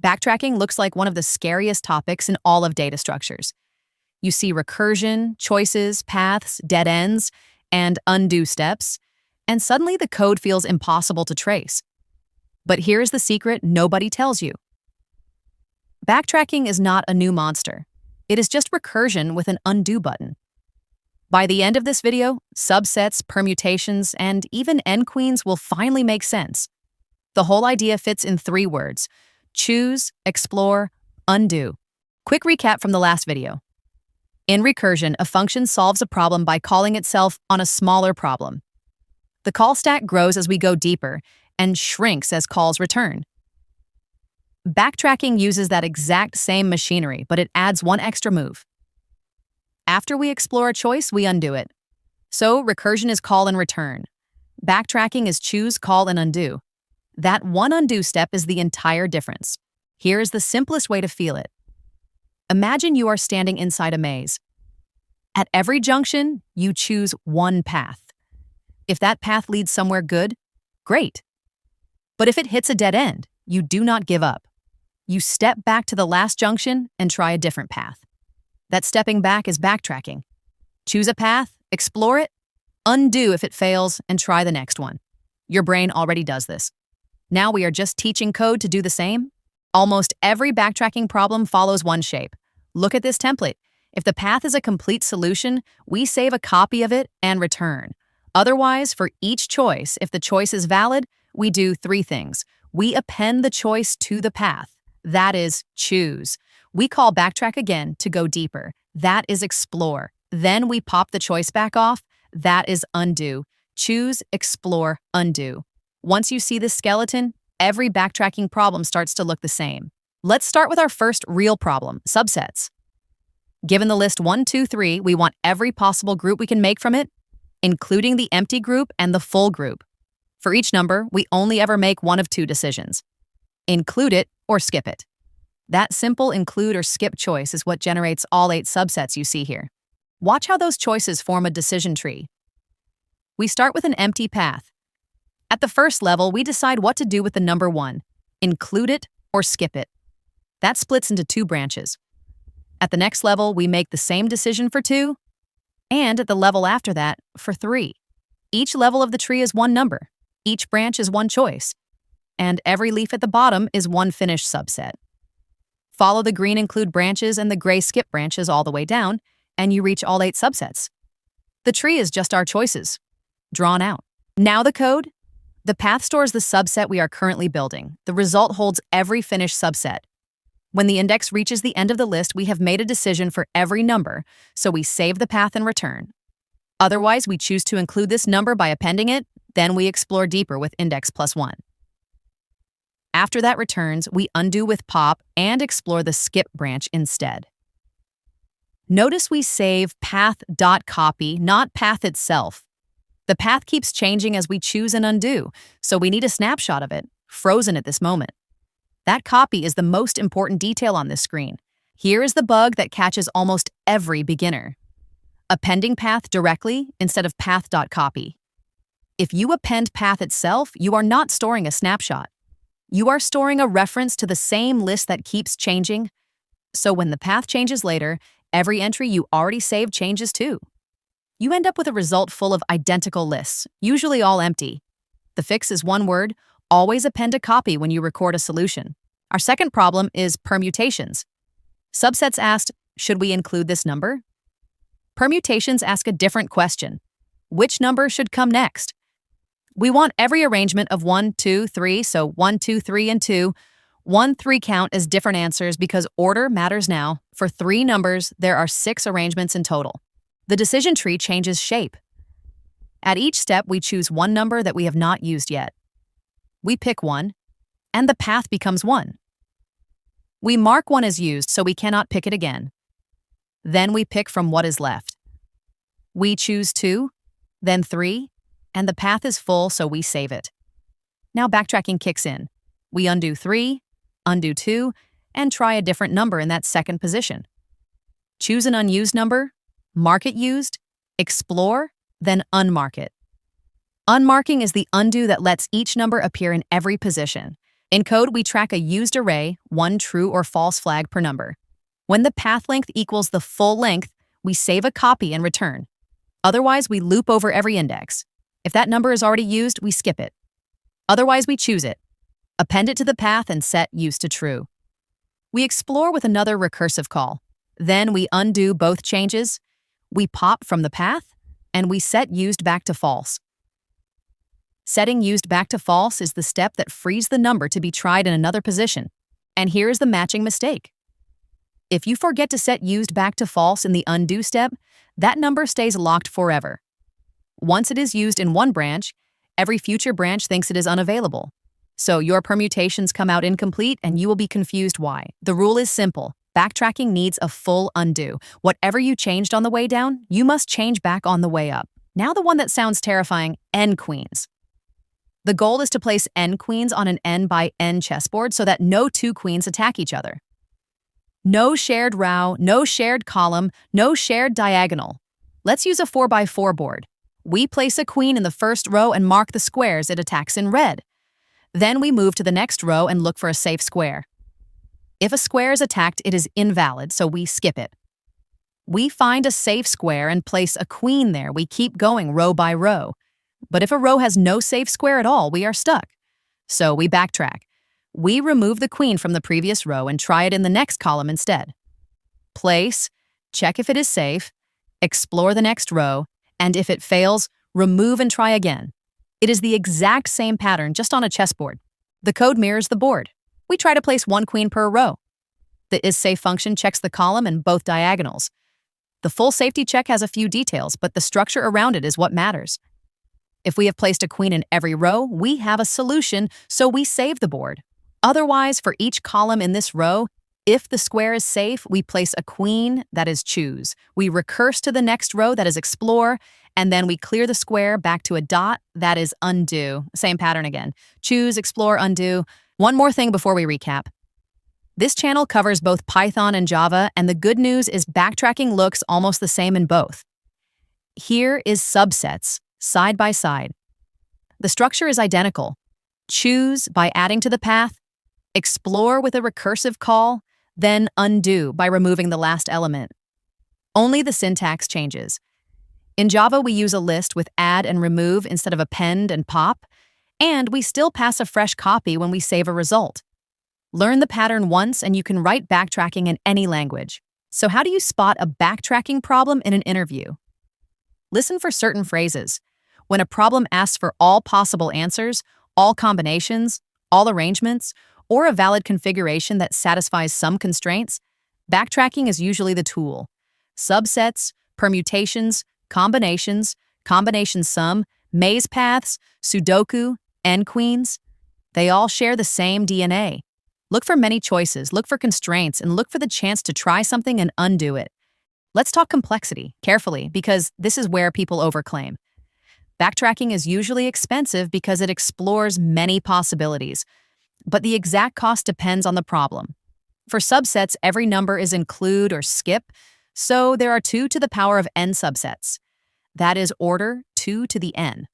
Backtracking looks like one of the scariest topics in all of data structures. You see recursion, choices, paths, dead ends, and undo steps, and suddenly the code feels impossible to trace. But here's the secret nobody tells you. Backtracking is not a new monster. It is just recursion with an undo button. By the end of this video, subsets, permutations, and even n-queens will finally make sense. The whole idea fits in 3 words: choose, explore, undo. Quick recap from the last video. In recursion, a function solves a problem by calling itself on a smaller problem. The call stack grows as we go deeper and shrinks as calls return. Backtracking uses that exact same machinery, but it adds one extra move. After we explore a choice, we undo it. So recursion is call and return. Backtracking is choose, call, and undo. That one undo step is the entire difference. Here is the simplest way to feel it. Imagine you are standing inside a maze. At every junction, you choose one path. If that path leads somewhere good, great. But if it hits a dead end, you do not give up. You step back to the last junction and try a different path. That stepping back is backtracking. Choose a path, explore it, undo if it fails, and try the next one. Your brain already does this. Now we are just teaching code to do the same. Almost every backtracking problem follows one shape. Look at this template. If the path is a complete solution, we save a copy of it and return. Otherwise, for each choice, if the choice is valid, we do 3 things. We append the choice to the path. That is choose. We call backtrack again to go deeper. That is explore. Then we pop the choice back off. That is undo. Choose, explore, undo. Once you see this skeleton, every backtracking problem starts to look the same. Let's start with our first real problem, subsets. Given the list 1, 2, 3, we want every possible group we can make from it, including the empty group and the full group. For each number, we only ever make one of 2 decisions. Include it or skip it. That simple include or skip choice is what generates all 8 subsets you see here. Watch how those choices form a decision tree. We start with an empty path. At the first level, we decide what to do with the number 1, include it or skip it. That splits into 2 branches. At the next level, we make the same decision for 2, and at the level after that, for 3. Each level of the tree is one number, each branch is one choice, and every leaf at the bottom is one finished subset. Follow the green include branches and the gray skip branches all the way down, and you reach all 8 subsets. The tree is just our choices, drawn out. Now the code. The path stores the subset we are currently building. The result holds every finished subset. When the index reaches the end of the list, we have made a decision for every number, so we save the path and return. Otherwise, we choose to include this number by appending it, then we explore deeper with index +1. After that returns, we undo with pop and explore the skip branch instead. Notice we save path.copy, not path itself. The path keeps changing as we choose and undo, so we need a snapshot of it, frozen at this moment. That copy is the most important detail on this screen. Here is the bug that catches almost every beginner. Appending path directly instead of path.copy. If you append path itself, you are not storing a snapshot. You are storing a reference to the same list that keeps changing, so when the path changes later, every entry you already saved changes too. You end up with a result full of identical lists, usually all empty. The fix is one word: always append a copy when you record a solution. Our second problem is permutations. Subsets asked, should we include this number? Permutations ask a different question. Which number should come next? We want every arrangement of 1, 2, 3, so 1, 2, 3, and 2. 1, 3 count as different answers because order matters now. For 3 numbers, there are 6 arrangements in total. The decision tree changes shape. At each step, we choose one number that we have not used yet. We pick 1, and the path becomes 1. We mark 1 as used so we cannot pick it again. Then we pick from what is left. We choose 2, then 3, and the path is full, so we save it. Now backtracking kicks in. We undo 3, undo 2, and try a different number in that second position. Choose an unused number, mark it used, explore, then unmark it. Unmarking is the undo that lets each number appear in every position. In code, we track a used array, one true or false flag per number. When the path length equals the full length, we save a copy and return. Otherwise, we loop over every index. If that number is already used, we skip it. Otherwise, we choose it. Append it to the path and set use to true. We explore with another recursive call. Then we undo both changes. We pop from the path, and we set used back to false. Setting used back to false is the step that frees the number to be tried in another position. And here is the matching mistake. If you forget to set used back to false in the undo step, that number stays locked forever. Once it is used in one branch, every future branch thinks it is unavailable. So your permutations come out incomplete and you will be confused why. The rule is simple. Backtracking needs a full undo. Whatever you changed on the way down, you must change back on the way up. Now the one that sounds terrifying, n queens. The goal is to place n queens on an n by n chessboard so that no two queens attack each other. No shared row, no shared column, no shared diagonal. Let's use a 4x4 board. We place a queen in the first row and mark the squares it attacks in red. Then we move to the next row and look for a safe square. If a square is attacked, it is invalid, so we skip it. We find a safe square and place a queen there. We keep going row by row. But if a row has no safe square at all, we are stuck. So we backtrack. We remove the queen from the previous row and try it in the next column instead. Place, check if it is safe, explore the next row, and if it fails, remove and try again. It is the exact same pattern, just on a chessboard. The code mirrors the board. We try to place one queen per row. The isSafe function checks the column and both diagonals. The full safety check has a few details, but the structure around it is what matters. If we have placed a queen in every row, we have a solution, so we save the board. Otherwise, for each column in this row, if the square is safe, we place a queen, that is choose. We recurse to the next row, that is explore, and then we clear the square back to a dot, that is undo. Same pattern again. Choose, explore, undo. One more thing before we recap. This channel covers both Python and Java, and the good news is backtracking looks almost the same in both. Here is subsets, side by side. The structure is identical. Choose by adding to the path, explore with a recursive call, then undo by removing the last element. Only the syntax changes. In Java, we use a list with add and remove instead of append and pop, and we still pass a fresh copy when we save a result. Learn the pattern once and you can write backtracking in any language. So how do you spot a backtracking problem in an interview? Listen for certain phrases. When a problem asks for all possible answers, all combinations, all arrangements, or a valid configuration that satisfies some constraints, backtracking is usually the tool. Subsets, permutations, combinations, combination sum, maze paths, Sudoku, n queens, they all share the same DNA. Look for many choices, look for constraints, and look for the chance to try something and undo it. Let's talk complexity, carefully, because this is where people overclaim. Backtracking is usually expensive because it explores many possibilities, but the exact cost depends on the problem. For subsets, every number is include or skip, so there are 2 to the power of n subsets. That is order 2 to the n.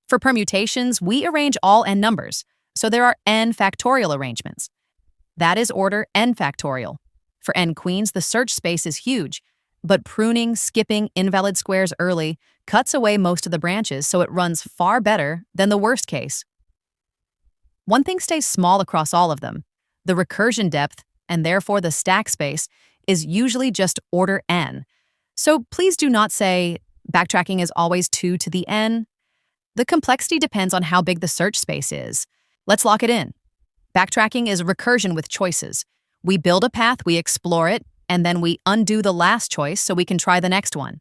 For permutations, we arrange all n numbers, so there are n factorial arrangements. That is order n factorial. For n queens, the search space is huge, but pruning, skipping invalid squares early cuts away most of the branches, so it runs far better than the worst case. One thing stays small across all of them. The recursion depth, and therefore the stack space, is usually just order n. So please do not say backtracking is always 2 to the n. The complexity depends on how big the search space is. Let's lock it in. Backtracking is recursion with choices. We build a path, we explore it, and then we undo the last choice so we can try the next one.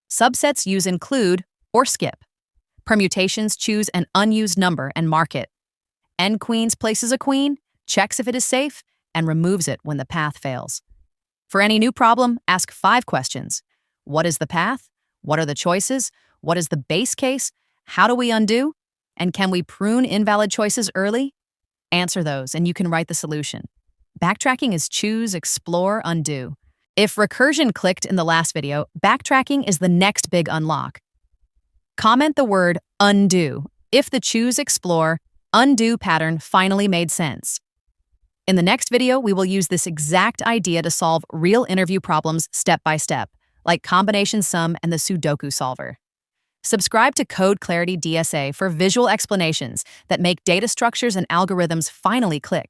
Subsets use include or skip. Permutations choose an unused number and mark it. N queens places a queen, checks if it is safe, and removes it when the path fails. For any new problem, ask 5 questions. What is the path? What are the choices? What is the base case? How do we undo? And can we prune invalid choices early? Answer those and you can write the solution. Backtracking is choose, explore, undo. If recursion clicked in the last video, backtracking is the next big unlock. Comment the word undo if the choose, explore, undo pattern finally made sense. In the next video, we will use this exact idea to solve real interview problems step by step, like combination sum and the Sudoku solver. Subscribe to Code Clarity DSA for visual explanations that make data structures and algorithms finally click.